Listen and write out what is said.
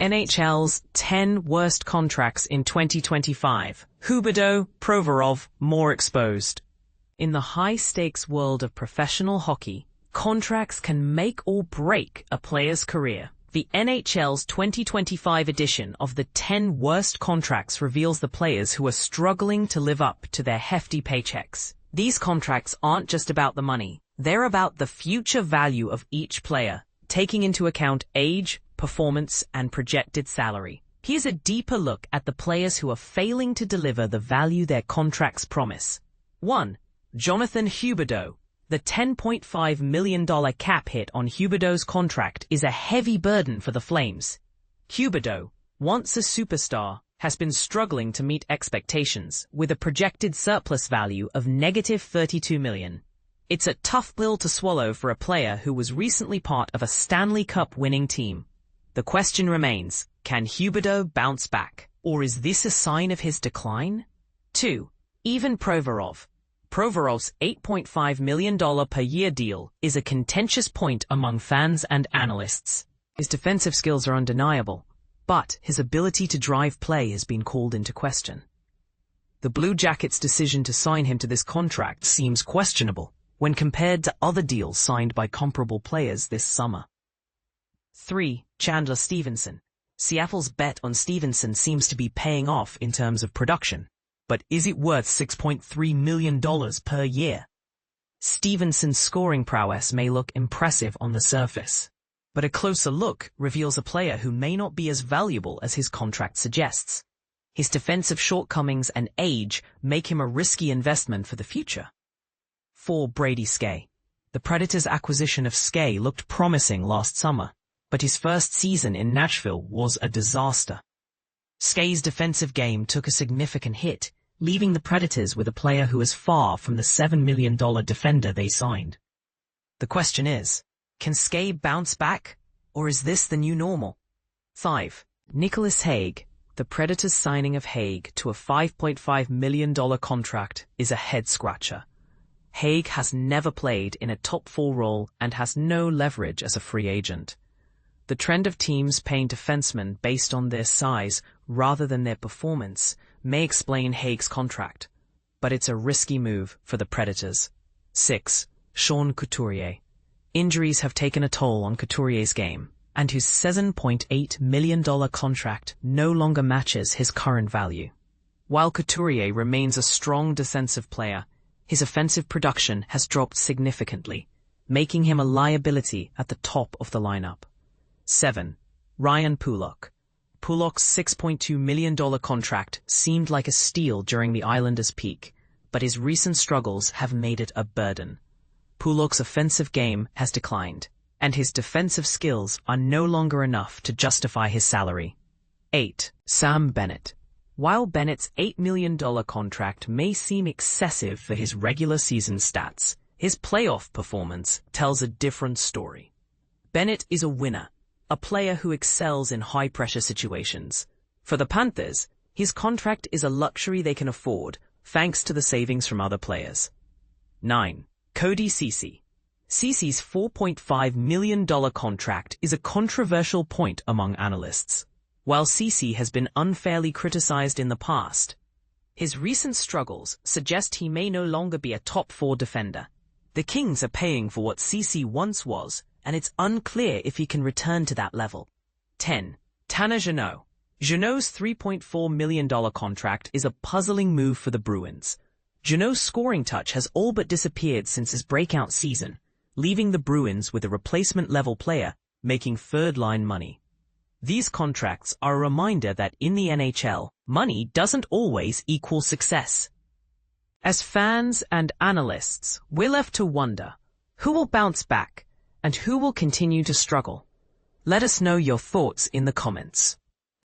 NHL's 10 worst contracts in 2025. Huberdeau, Provorov, more exposed. In the high-stakes world of professional hockey, contracts can make or break a player's career. The NHL's 2025 edition of the 10 worst contracts reveals the players who are struggling to live up to their hefty paychecks. These contracts aren't just about the money. They're about the future value of each player, taking into account age, performance, and projected salary. Here's a deeper look at the players who are failing to deliver the value their contracts promise. 1. Jonathan Huberdeau. The $10.5 million cap hit on Huberdeau's contract is a heavy burden for the Flames. Huberdeau, once a superstar, has been struggling to meet expectations, with a projected surplus value of negative $32 million. It's a tough pill to swallow for a player who was recently part of a Stanley Cup winning team. The question remains, can Huberdeau bounce back, or is this a sign of his decline? 2. Ivan Provorov. Provorov's $8.5 million per year deal is a contentious point among fans and analysts. His defensive skills are undeniable, but his ability to drive play has been called into question. The Blue Jackets' decision to sign him to this contract seems questionable when compared to other deals signed by comparable players this summer. 3. Chandler Stephenson. Seattle's bet on Stephenson seems to be paying off in terms of production, but is it worth $6.3 million per year? Stephenson's scoring prowess may look impressive on the surface, but a closer look reveals a player who may not be as valuable as his contract suggests. His defensive shortcomings and age make him a risky investment for the future. 4. Brady Skjei. The Predators' acquisition of Skjei looked promising last summer, but his first season in Nashville was a disaster. Skjei's defensive game took a significant hit, leaving the Predators with a player who is far from the $7 million defender they signed. The question is, can Skjei bounce back, or is this the new normal? 5. Nicholas Hague. The Predators' signing of Hague to a $5.5 million contract is a head-scratcher. Hague has never played in a top-4 role and has no leverage as a free agent. The trend of teams paying defensemen based on their size rather than their performance may explain Hague's contract, but it's a risky move for the Predators. 6. Sean Couturier. Injuries have taken a toll on Couturier's game, and his $7.8 million contract no longer matches his current value. While Couturier remains a strong defensive player, his offensive production has dropped significantly, making him a liability at the top of the lineup. 7. Ryan Pulock. Pulock's $6.2 million contract seemed like a steal during the Islanders' peak, but his recent struggles have made it a burden. Pulock's offensive game has declined, and his defensive skills are no longer enough to justify his salary. 8. Sam Bennett. While Bennett's $8 million contract may seem excessive for his regular season stats, his playoff performance tells a different story. Bennett is a winner, a player who excels in high-pressure situations. For the Panthers, his contract is a luxury they can afford, thanks to the savings from other players. 9. Cody Ceci. Ceci's $4.5 million contract is a controversial point among analysts. While Ceci has been unfairly criticized in the past, his recent struggles suggest he may no longer be a top-4 defender. The Kings are paying for what Ceci once was, and it's unclear if he can return to that level. 10. Tanner Jeannot. Jeannot's $3.4 million contract is a puzzling move for the Bruins. Jeannot's scoring touch has all but disappeared since his breakout season, leaving the Bruins with a replacement-level player making third-line money. These contracts are a reminder that in the NHL, money doesn't always equal success. As fans and analysts, we're left to wonder, who will bounce back and who will continue to struggle? Let us know your thoughts in the comments.